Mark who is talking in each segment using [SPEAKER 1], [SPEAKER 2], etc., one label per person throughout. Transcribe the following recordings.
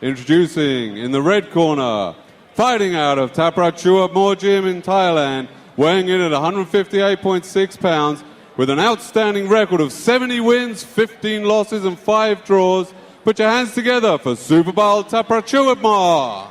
[SPEAKER 1] Introducing in the red corner, fighting out of Taparachua Muay Gym in Thailand, weighing in at 158.6 pounds, with an outstanding record of 70 wins, 15 losses, and 5 draws. Put your hands together for Superbon Taparachua.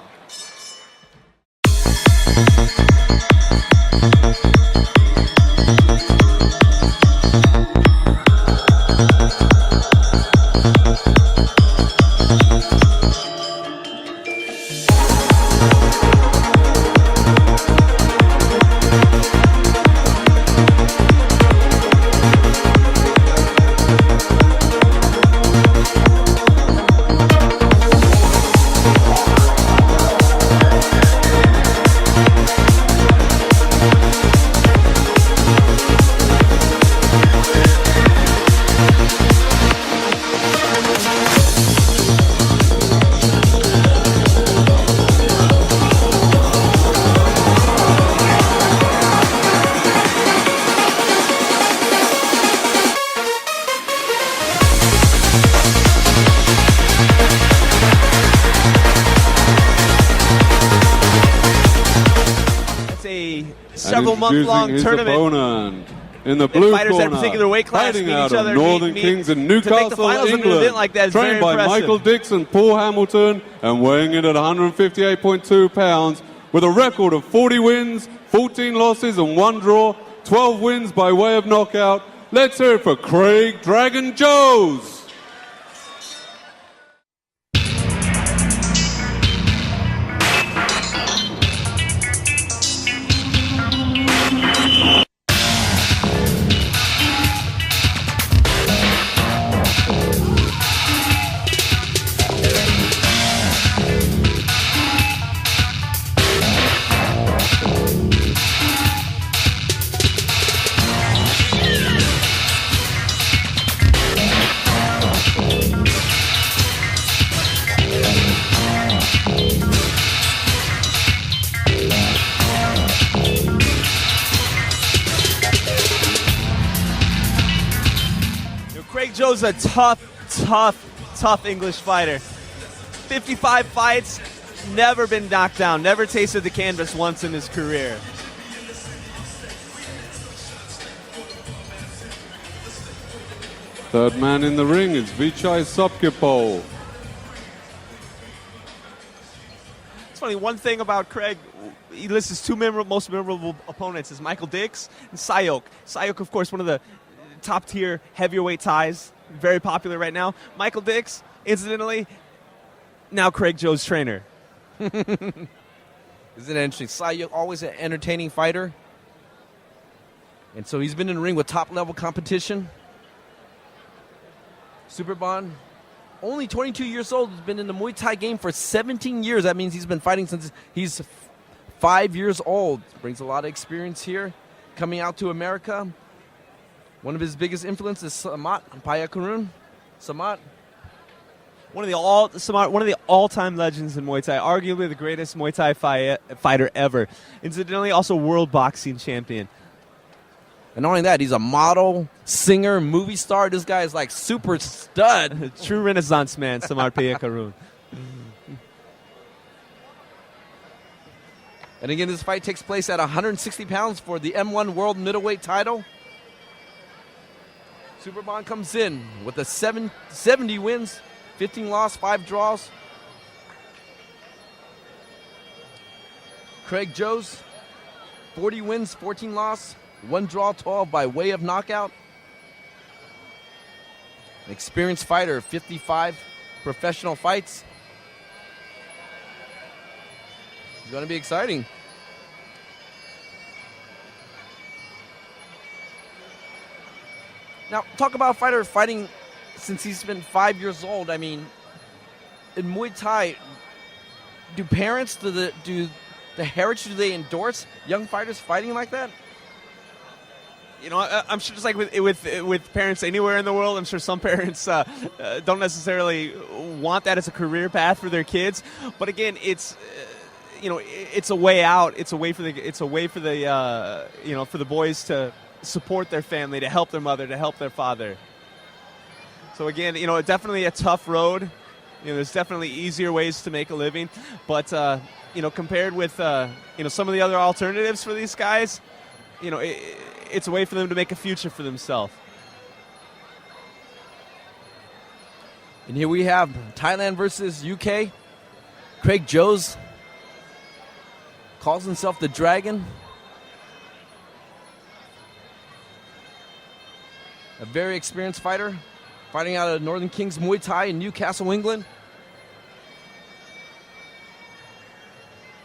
[SPEAKER 2] Several-month-long tournament.
[SPEAKER 1] Opponent in the blue
[SPEAKER 2] fighters
[SPEAKER 1] corner,
[SPEAKER 2] at a particular weight class
[SPEAKER 1] fighting
[SPEAKER 2] meet
[SPEAKER 1] out
[SPEAKER 2] each other,
[SPEAKER 1] of Northern Kings in Newcastle, England.
[SPEAKER 2] Like that is
[SPEAKER 1] trained by Michael Dixon, Paul Hamilton, and weighing in at 158.2 pounds, with a record of 40 wins, 14 losses, and 1 draw, 12 wins by way of knockout. Let's hear it for Craig Dragon Joes.
[SPEAKER 2] Craig Joe's a tough English fighter. 55 fights, never been knocked down, never tasted the canvas once in his career.
[SPEAKER 1] Third man in the ring is Vichai Sopkipol.
[SPEAKER 2] It's funny, one thing about Craig, he lists his two most memorable opponents is Michael Dix and Sayok. Sayok, of course, one of the top-tier heavyweight Thais, very popular right now. Michael Dix, incidentally, now Craig Joe's trainer.
[SPEAKER 3] Isn't it interesting? Sayok, always an entertaining fighter. And so he's been in the ring with top-level competition. Superbon, only 22 years old, has been in the Muay Thai game for 17 years. That means he's been fighting since he's 5 years old. Brings a lot of experience here. Coming out to America. One of his biggest influences is Samat Payakarun. Samat.
[SPEAKER 2] One of the all-time legends in Muay Thai, arguably the greatest Muay Thai fighter ever. Incidentally, also world boxing champion.
[SPEAKER 3] And not only that, he's a model, singer, movie star. This guy is like super stud.
[SPEAKER 2] True Renaissance man, Samar Payakarun.
[SPEAKER 3] And again, this fight takes place at 160 pounds for the M1 World Middleweight title. Superbon comes in with a 70 wins, 15 losses, 5 draws. Craig Joes, 40 wins, 14 losses, 1 draw, 12 by way of knockout. An experienced fighter, 55 professional fights. It's going to be exciting. Now, talk about a fighter fighting since he's been 5 years old. I mean, in Muay Thai, do parents, do the heritage, do they endorse young fighters fighting like that?
[SPEAKER 2] You know, I'm sure just like with parents anywhere in the world, I'm sure some parents don't necessarily want that as a career path for their kids. But again, it's it's a way out. It's a way for the boys to support their family, to help their mother, to help their father. So again, definitely a tough road. There's definitely easier ways to make a living, but compared with some of the other alternatives for these guys, it's a way for them to make a future for themselves.
[SPEAKER 3] And here we have Thailand versus UK. Craig Joes calls himself the Dragon. A very experienced fighter, fighting out of Northern Kings Muay Thai in Newcastle, England.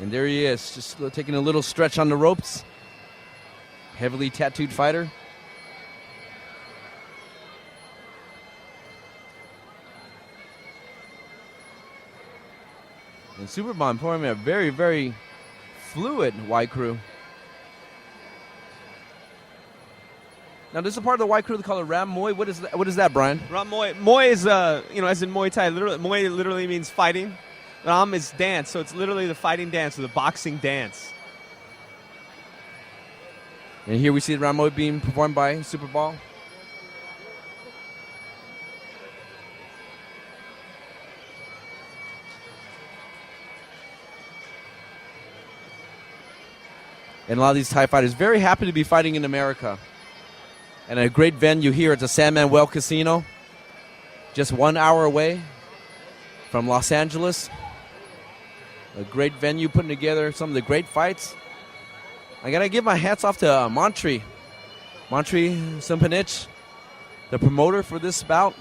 [SPEAKER 3] And there he is, just taking a little stretch on the ropes. Heavily tattooed fighter. And Superbon pouring a very, very fluid white crew. Now, this is a part of the white crew they call it Ram Muay. What is that, Brian?
[SPEAKER 2] Ram Muay. Muay is, as in Muay Thai. Muay literally means fighting. Ram is dance, so it's literally the fighting dance or the boxing dance.
[SPEAKER 3] And here we see the Ram Muay being performed by Superbon. And a lot of these Thai fighters very happy to be fighting in America. And a great venue here at the San Manuel Casino, just 1 hour away from Los Angeles. A great venue putting together some of the great fights. I got to give my hats off to Montri Simpanich, the promoter for this bout.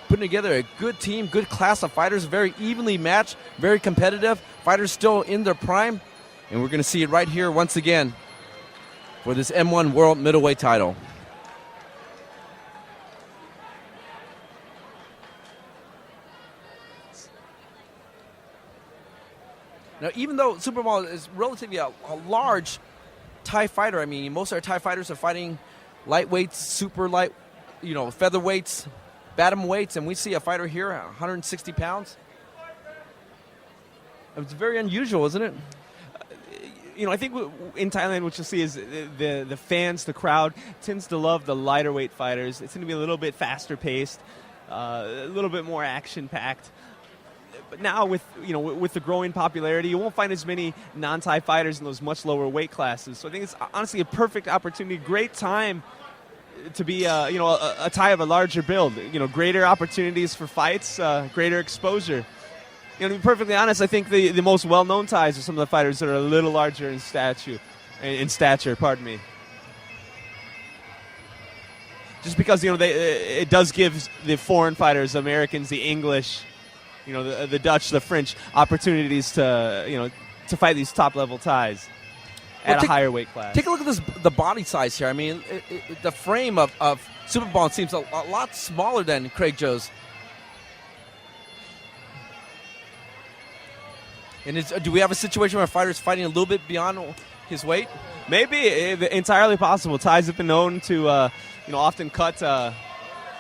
[SPEAKER 3] Putting together a good team, good class of fighters, very evenly matched, very competitive. Fighters still in their prime. And we're going to see it right here once again for this M1 World Middleweight title. Now, even though Superbon is relatively a large Thai fighter, I mean, most of our Thai fighters are fighting lightweights, super light, featherweights, bantamweights, and we see a fighter here, 160 pounds. It's very unusual, isn't it?
[SPEAKER 2] I think in Thailand what you'll see is the fans, the crowd, tends to love the lighter weight fighters. They tend to be a little bit faster paced, a little bit more action packed. But now with the growing popularity, you won't find as many non-Thai fighters in those much lower weight classes. So I think it's honestly a perfect opportunity, great time to be a Thai of a larger build. Greater opportunities for fights, greater exposure. To be perfectly honest, I think the most well-known Thais are some of the fighters that are a little larger in stature. Pardon me. Just because it does give the foreign fighters, Americans, the English, the Dutch, the French, opportunities to fight these top-level Thais at a higher weight class.
[SPEAKER 3] Take a look at the body size here. I mean, the frame of Superbon seems a lot smaller than Craig Joes. And do we have a situation where a fighter is fighting a little bit beyond his weight?
[SPEAKER 2] Maybe. Entirely possible. Thais have been known to often cut a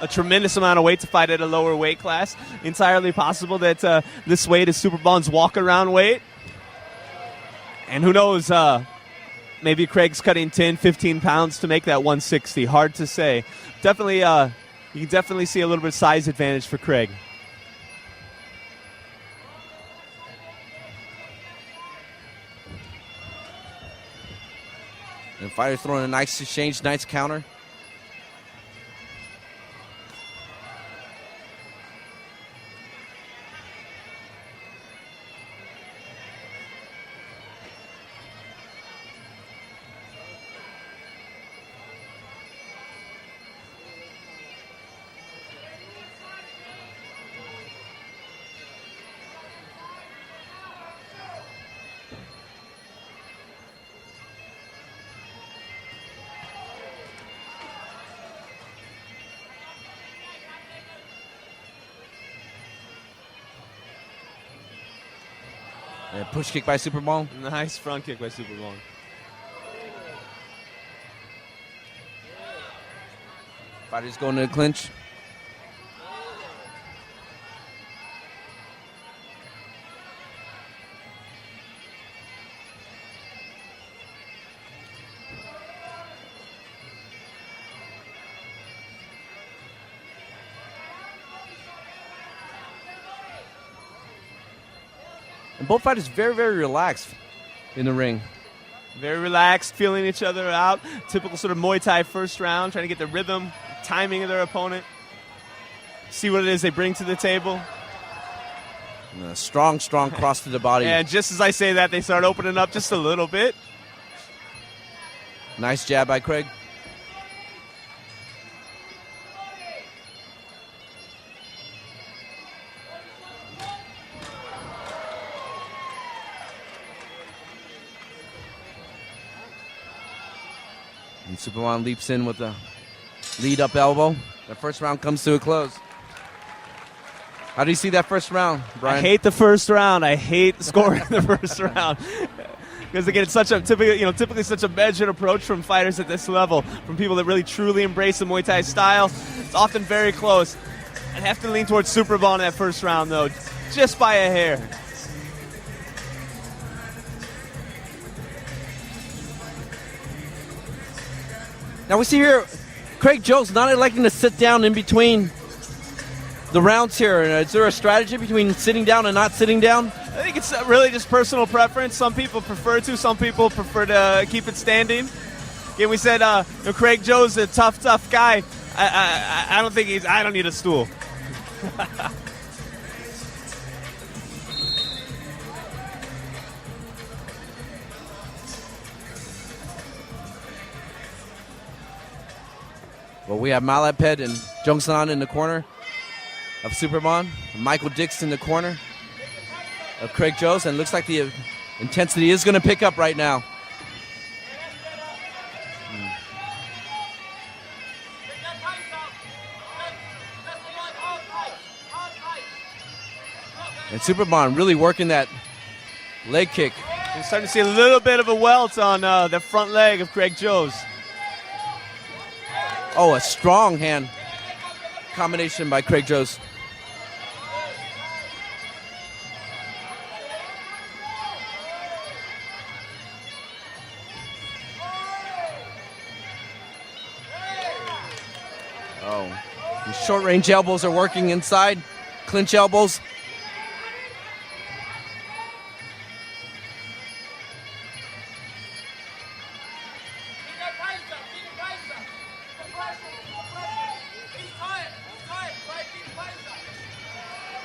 [SPEAKER 2] tremendous amount of weight to fight at a lower weight class. Entirely possible that this weight is Superbon's walk-around weight. And who knows, maybe Craig's cutting 10, 15 pounds to make that 160. Hard to say. Definitely, you can definitely see a little bit of size advantage for Craig.
[SPEAKER 3] And fighter throwing a nice exchange, nice counter. And push kick by Superbon.
[SPEAKER 2] Nice front kick by Superbon.
[SPEAKER 3] Fighter's going to the clinch. And both fighters very, very relaxed in the ring.
[SPEAKER 2] Very relaxed, feeling each other out. Typical sort of Muay Thai first round, trying to get the rhythm, timing of their opponent. See what it is they bring to the table.
[SPEAKER 3] And a strong cross to the body.
[SPEAKER 2] And just as I say that, they start opening up just a little bit.
[SPEAKER 3] Nice jab by Craig. And Superbon leaps in with a lead-up elbow. The first round comes to a close. How do you see that first round, Brian?
[SPEAKER 2] I hate the first round. I hate the score in the first round. Because again, it's typically such a measured approach from fighters at this level, from people that really truly embrace the Muay Thai style. It's often very close. I'd have to lean towards Superbon in that first round, though, just by a hair.
[SPEAKER 3] Now we see here Craig Joe's not electing to sit down in between the rounds here. Is there a strategy between sitting down and not sitting down?
[SPEAKER 2] I think it's really just personal preference. Some people prefer to. Some people prefer to keep it standing. Again, we said Craig Joe's a tough guy. I don't think I don't need a stool.
[SPEAKER 3] Well, we have Malapet and Jungsan in the corner of Superbon. Michael Dix in the corner of Craig Joes, and it looks like the intensity is going to pick up right now. And Superbon really working that leg kick.
[SPEAKER 2] We're starting to see a little bit of a welt on the front leg of Craig Joes.
[SPEAKER 3] Oh, a strong hand combination by Craig Joes. Oh, the short range elbows are working inside. Clinch elbows.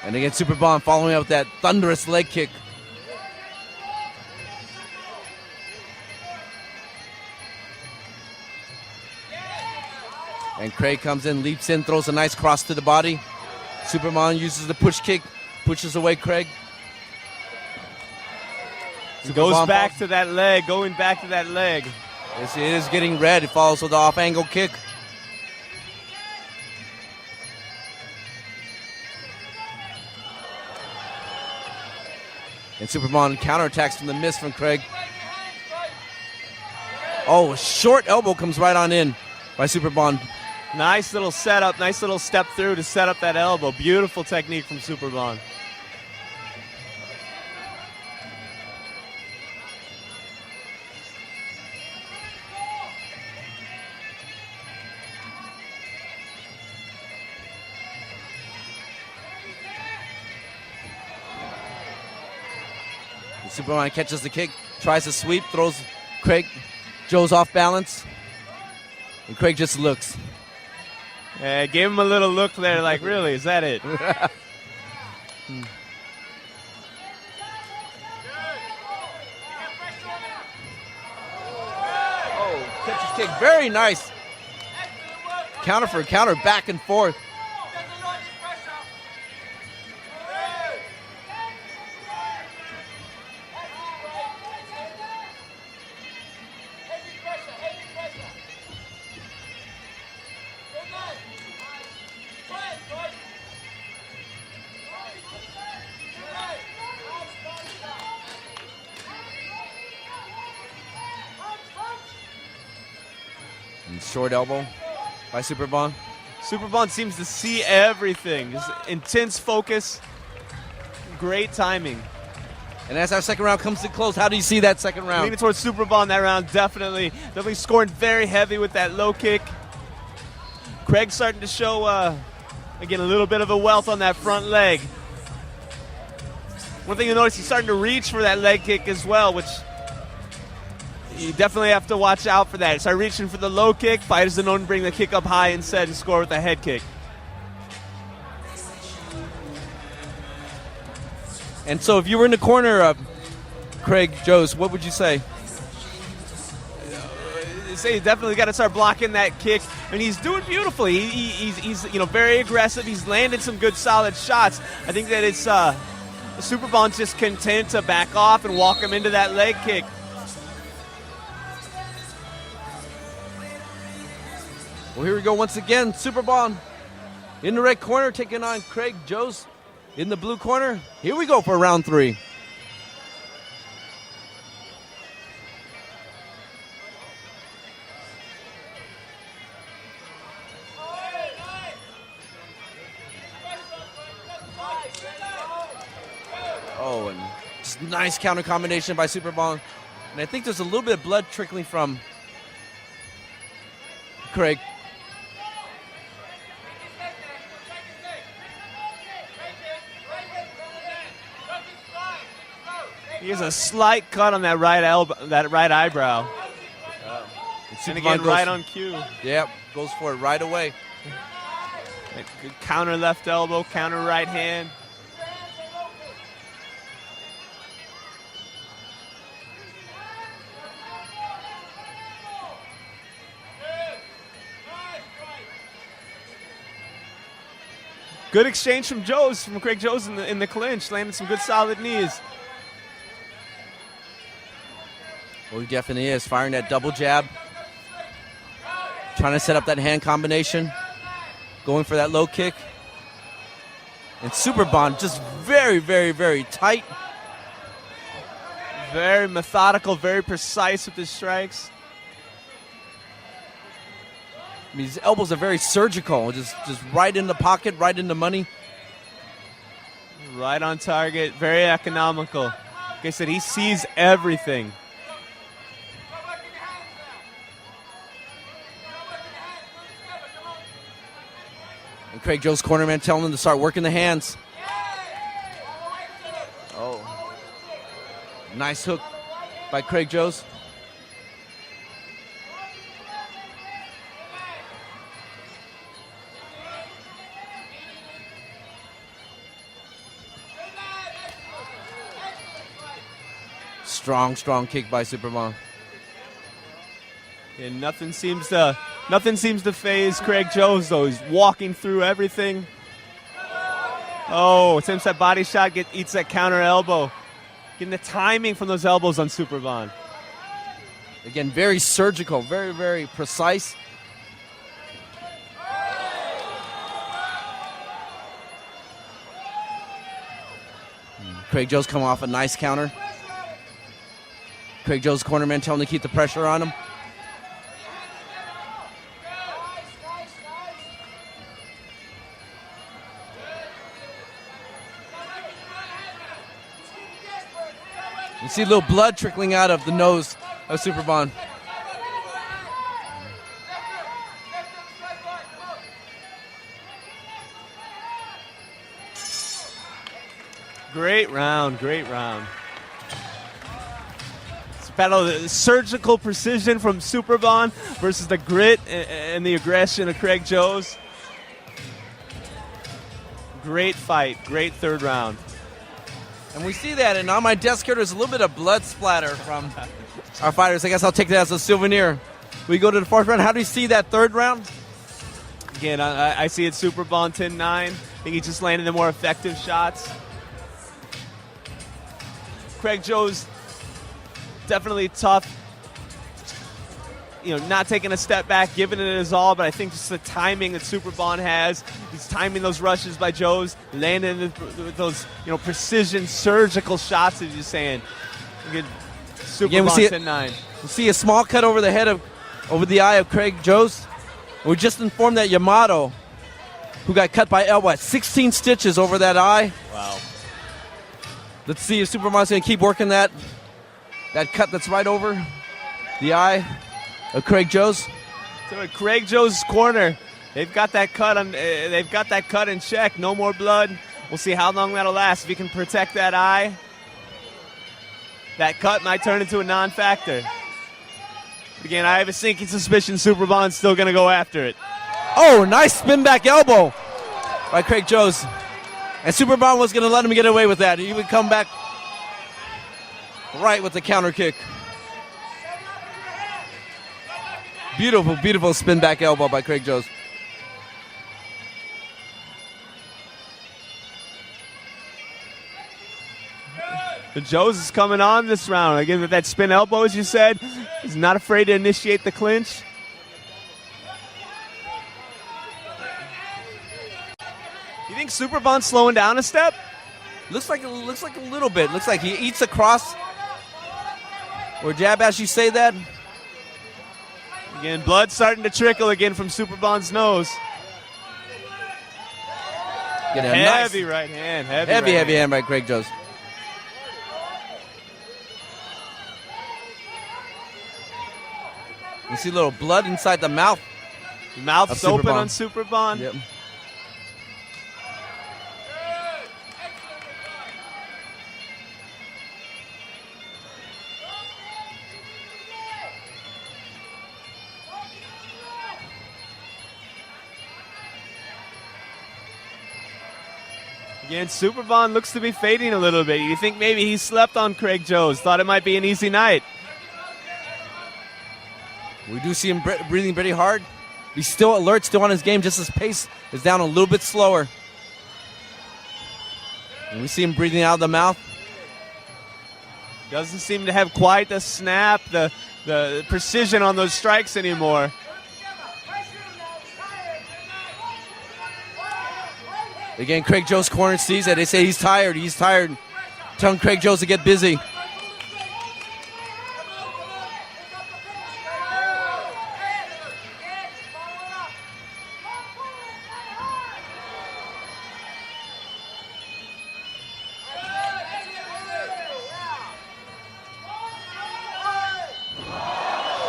[SPEAKER 3] And again, Superbon following up with that thunderous leg kick. And Craig comes in, leaps in, throws a nice cross to the body. Superbon uses the push kick, pushes away Craig.
[SPEAKER 2] Goes back to that leg, going back to that leg.
[SPEAKER 3] Yes, it is getting red. It follows with the off-angle kick. And Superbon counterattacks from the miss from Craig. Oh, a short elbow comes right on in by Superbon.
[SPEAKER 2] Nice little setup, nice little step through to set up that elbow. Beautiful technique from Superbon.
[SPEAKER 3] Superbon catches the kick, tries to sweep, throws Craig Joe's off balance. And Craig just looks.
[SPEAKER 2] Yeah, gave him a little look there, like, really, is that it?
[SPEAKER 3] Oh, catches kick, very nice. Counter for counter, back and forth. Short elbow by Superbon.
[SPEAKER 2] Superbon seems to see everything. Just intense focus, great timing.
[SPEAKER 3] And as our second round comes to close, how do you see that second round?
[SPEAKER 2] Leaning towards Superbon that round, definitely scoring very heavy with that low kick. Craig starting to show, again, a little bit of a welt on that front leg. One thing you'll notice, he's starting to reach for that leg kick as well, which you definitely have to watch out for that. Start reaching for the low kick. Fighters are known to bring the kick up high instead and score with a head kick.
[SPEAKER 3] And so if you were in the corner of Craig Jost, what would you say?
[SPEAKER 2] Say definitely got to start blocking that kick, and he's doing beautifully. He's very aggressive. He's landed some good solid shots. I think that it's Superbon's just content to back off and walk him into that leg kick.
[SPEAKER 3] Well, here we go once again. Superbon in the red corner taking on Craig Jost in the blue corner. Here we go for round 3. Oh, and just nice counter combination by Superbon. And I think there's a little bit of blood trickling from Craig.
[SPEAKER 2] He has a slight cut on that right elbow, that right eyebrow. And again, right on cue.
[SPEAKER 3] Yep, goes for it right away.
[SPEAKER 2] Good counter left elbow, counter right hand. Good exchange from Craig Jost in the clinch, landing some good solid knees.
[SPEAKER 3] Well, he definitely is firing that double jab, trying to set up that hand combination, going for that low kick. And Superbon just very, very, very tight.
[SPEAKER 2] Very methodical, very precise with his strikes.
[SPEAKER 3] I mean, his elbows are very surgical, just right in the pocket, right in the money.
[SPEAKER 2] Right on target, very economical. Like I said, he sees everything.
[SPEAKER 3] And Craig Jost's cornerman telling him to start working the hands. Oh. Nice hook by Craig Jost. Strong kick by Superbon.
[SPEAKER 2] And nothing seems to phase Craig Jost, though. He's walking through everything. Oh, attempts that body shot, eats that counter elbow. Getting the timing from those elbows on Superbon.
[SPEAKER 3] Again, very surgical, very, very precise. Craig Jost come off a nice counter. Craig Jost's cornerman telling him to keep the pressure on him. You see a little blood trickling out of the nose of Superbon.
[SPEAKER 2] Great round, great round. Battle of the surgical precision from Superbon versus the grit and the aggression of Craig Jost. Great fight, great third round.
[SPEAKER 3] And we see that, and on my desk here, there's a little bit of blood splatter from our fighters. I guess I'll take that as a souvenir. We go to the fourth round. How do you see that third round?
[SPEAKER 2] Again, I see it Superbon 10-9. I think he just landed the more effective shots. Craig Jost, definitely tough. Not taking a step back, giving it his all, but I think just the timing that Superbon has. He's timing those rushes by Jost, landing with those precision surgical shots, as you're saying. Superbon 10-9.
[SPEAKER 3] We see a small cut over the head over the eye of Craig Jost. We're just informed that Yamato, who got cut by elbow, 16 stitches over that eye.
[SPEAKER 2] Wow.
[SPEAKER 3] Let's see if Superbon's going to keep working that cut that's right over the eye of Craig Jost.
[SPEAKER 2] So at Craig Jost's corner, they've got that cut in check. No more blood We'll see how long that'll last. If he can protect that eye, that cut might turn into a non-factor. Again, I have a sinking suspicion Superbon's still going to go after it.
[SPEAKER 3] Oh, nice spin back elbow by Craig Jones. And Superbon was going to let him get away with that. He would come back right with the counter kick. Beautiful, beautiful spin back elbow by Craig Jones.
[SPEAKER 2] The Joes is coming on this round. Again, with that spin elbow, as you said, he's not afraid to initiate the clinch. You think Superbon's slowing down a step?
[SPEAKER 3] Looks like a little bit. Looks like he eats across. Or jab as you say that.
[SPEAKER 2] Again, blood starting to trickle again from Superbon's nose.
[SPEAKER 3] Get a
[SPEAKER 2] Heavy
[SPEAKER 3] nice,
[SPEAKER 2] right hand.
[SPEAKER 3] heavy hand by Craig Jones. You see a little blood inside the mouth.
[SPEAKER 2] Mouth's
[SPEAKER 3] of
[SPEAKER 2] open
[SPEAKER 3] Superbon.
[SPEAKER 2] on Superbon.
[SPEAKER 3] Yep.
[SPEAKER 2] Again, Superbon looks to be fading a little bit. You think maybe he slept on Craig Jones, thought it might be an easy night.
[SPEAKER 3] We do see him breathing pretty hard. He's still alert, still on his game, just his pace is down a little bit slower. And we see him breathing out of the mouth.
[SPEAKER 2] Doesn't seem to have quite the snap, the precision on those strikes anymore.
[SPEAKER 3] Again, Craig Jones' corner sees that. They say he's tired. He's tired. Telling Craig Jones to get busy.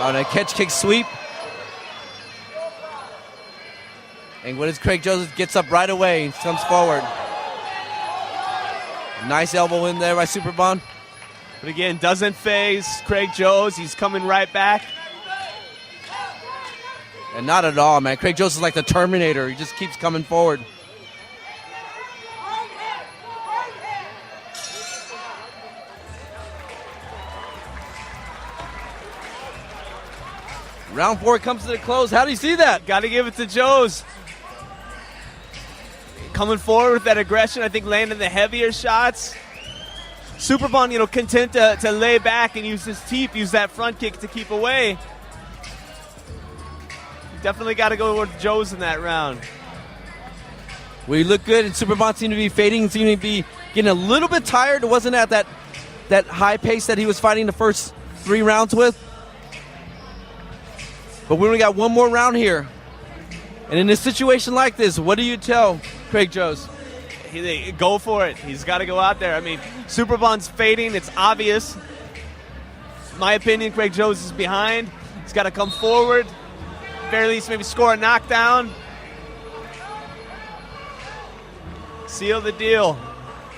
[SPEAKER 3] On a catch kick sweep. And what is Craig Jones gets up right away, comes forward. Nice elbow in there by Superbon.
[SPEAKER 2] But again, doesn't phase Craig Jones. He's coming right back.
[SPEAKER 3] And not at all, man. Craig Jones is like the Terminator. He just keeps coming forward. Round 4 comes to the close. How do you see that?
[SPEAKER 2] Got to give it to Jones. Coming forward with that aggression, I think landing the heavier shots. Superbon, content to lay back and use his teeth, use that front kick to keep away. Definitely got to go with Jones in that round.
[SPEAKER 3] We look good, and Superbon seemed to be fading, seemed to be getting a little bit tired. It wasn't at that high pace that he was fighting the first 3 rounds with. But we only got one more round here. And in a situation like this, what do you tell Craig Jones?
[SPEAKER 2] Go for it. He's got to go out there. I mean, Superbon's fading. It's obvious. In my opinion, Craig Jones is behind. He's got to come forward. At the very least, maybe score a knockdown. Seal the deal.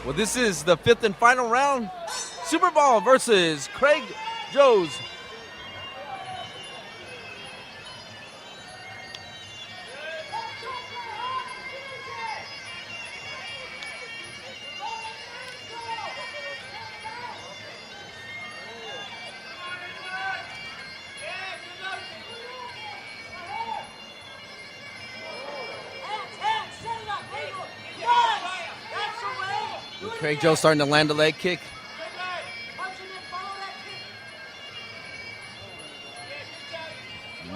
[SPEAKER 3] Well, this is the 5th and final round. Superbon versus Craig Jones. Craig Jones starting to land a leg kick.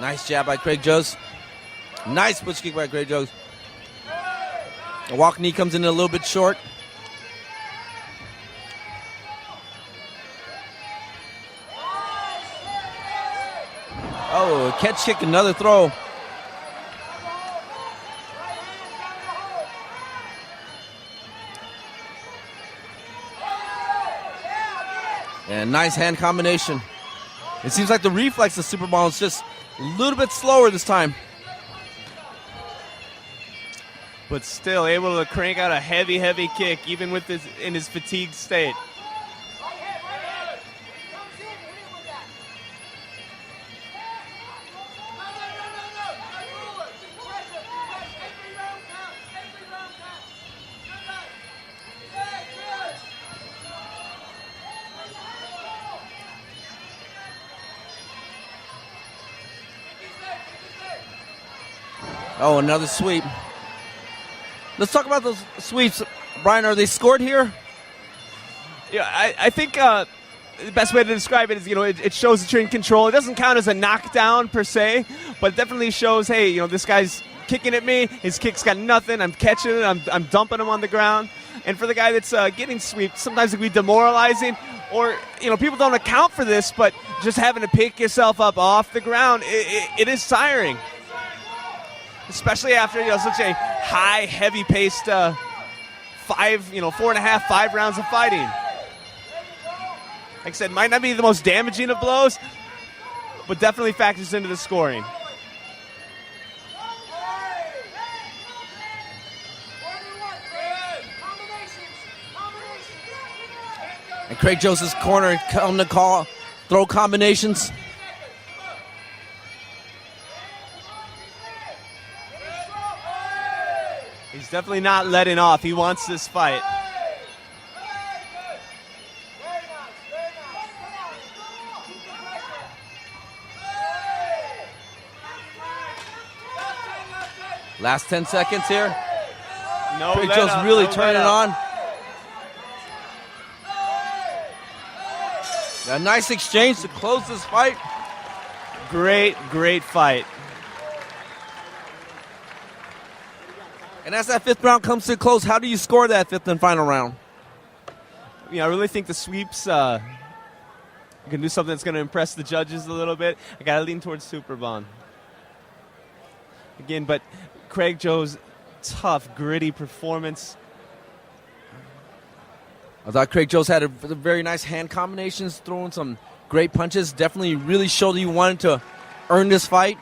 [SPEAKER 3] Nice jab by Craig Jones. Nice push kick by Craig Jones. The walk knee comes in a little bit short. Oh, a catch kick, another throw. And nice hand combination. It seems like the reflex of Superbon is just a little bit slower this time.
[SPEAKER 2] but still able to crank out a heavy, heavy kick, even with in his fatigued state.
[SPEAKER 3] Oh, another sweep. Let's talk about those sweeps. Brian, are they scored here?
[SPEAKER 2] Yeah, I think the best way to describe it is, it shows that you're in control. It doesn't count as a knockdown per se, but it definitely shows, hey, this guy's kicking at me. His kick's got nothing. I'm catching it. I'm dumping him on the ground. And for the guy that's getting swept, sometimes it can be demoralizing. Or, people don't account for this, but just having to pick yourself up off the ground, it is tiring. Especially after such a high, heavy-paced 4.5, 5 rounds of fighting. Like I said, might not be the most damaging of blows, but definitely factors into the scoring.
[SPEAKER 3] And Craig Joseph's corner come to call throw combinations.
[SPEAKER 2] He's definitely not letting off. He wants this fight.
[SPEAKER 3] Last 10 seconds here.
[SPEAKER 2] No,
[SPEAKER 3] Craig Jones really turning it on. A nice exchange to close this fight.
[SPEAKER 2] Great, great fight.
[SPEAKER 3] And as that fifth round comes to a close, how do you score that fifth and final round?
[SPEAKER 2] I really think the sweeps can do something that's going to impress the judges a little bit. I got to lean towards Superbon. Again, but Craig Joe's tough, gritty performance.
[SPEAKER 3] I thought Craig Jones had a very nice hand combinations, throwing some great punches. Definitely really showed he wanted to earn this fight.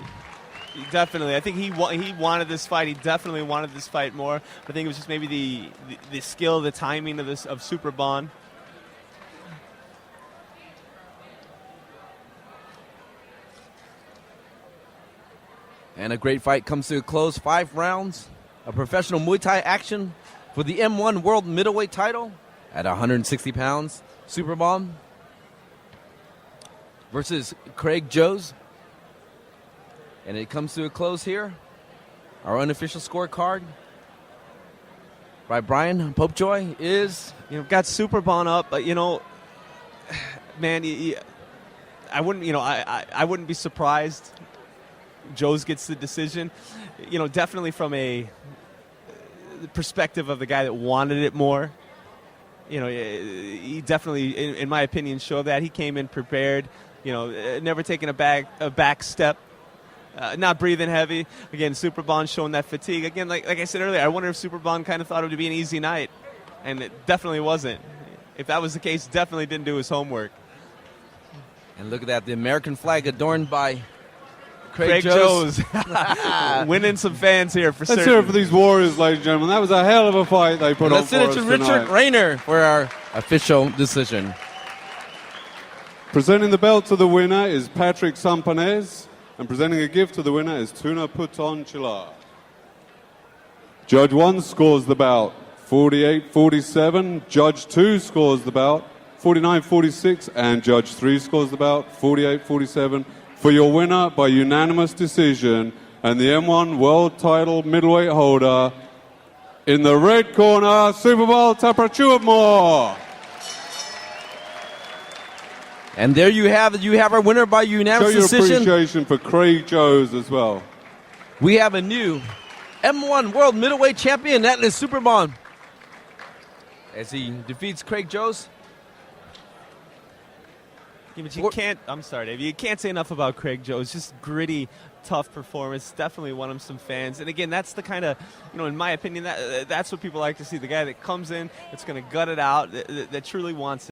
[SPEAKER 2] Definitely. I think he wanted this fight. He definitely wanted this fight more. I think it was just maybe the skill, the timing of Superbon.
[SPEAKER 3] And a great fight comes to a close. 5 rounds of professional Muay Thai action for the M1 World Middleweight title at 160 pounds. Superbon versus Craig Jones. And it comes to a close here. Our unofficial scorecard by Brian Popejoy is...
[SPEAKER 2] got Superbon up, but, man, I wouldn't, I wouldn't be surprised Joes gets the decision. Definitely from the perspective of the guy that wanted it more. He definitely, in my opinion, showed that. He came in prepared, never taking a back step. Not breathing heavy. Again, Superbon showing that fatigue. Again, like I said earlier, I wonder if Superbon kind of thought it would be an easy night. And it definitely wasn't. If that was the case, definitely didn't do his homework.
[SPEAKER 3] And look at that, the American flag adorned by
[SPEAKER 2] Craig Jones. Winning some fans here for certain.
[SPEAKER 1] Let's hear it for these Warriors, ladies and gentlemen. That was a hell of a fight they put on for us
[SPEAKER 3] tonight. Let's send it to Richard Rayner for our official decision.
[SPEAKER 1] Presenting the belt to the winner is Patrick Sampanez. And presenting a gift to the winner is Tuna Puton Chila. Judge 1 scores the bout 48-47. Judge 2 scores the bout 49-46. And Judge 3 scores the bout 48-47. For your winner by unanimous decision and the M1 World Title Middleweight holder, in the red corner, Superbon Taprachuapmore.
[SPEAKER 3] And there you have it. You have our winner by unanimous decision.
[SPEAKER 1] Show your appreciation for Craig Jones as well.
[SPEAKER 3] We have a new M1 World Middleweight Champion. That is Superbon. As he defeats Craig Jones.
[SPEAKER 2] Yeah, but you can't. I'm sorry, Dave. You can't say enough about Craig Jones. Just gritty, tough performance. Definitely won him some fans. And again, that's the kind of, in my opinion, that's what people like to see. The guy that comes in, that's going to gut it out, that truly wants it.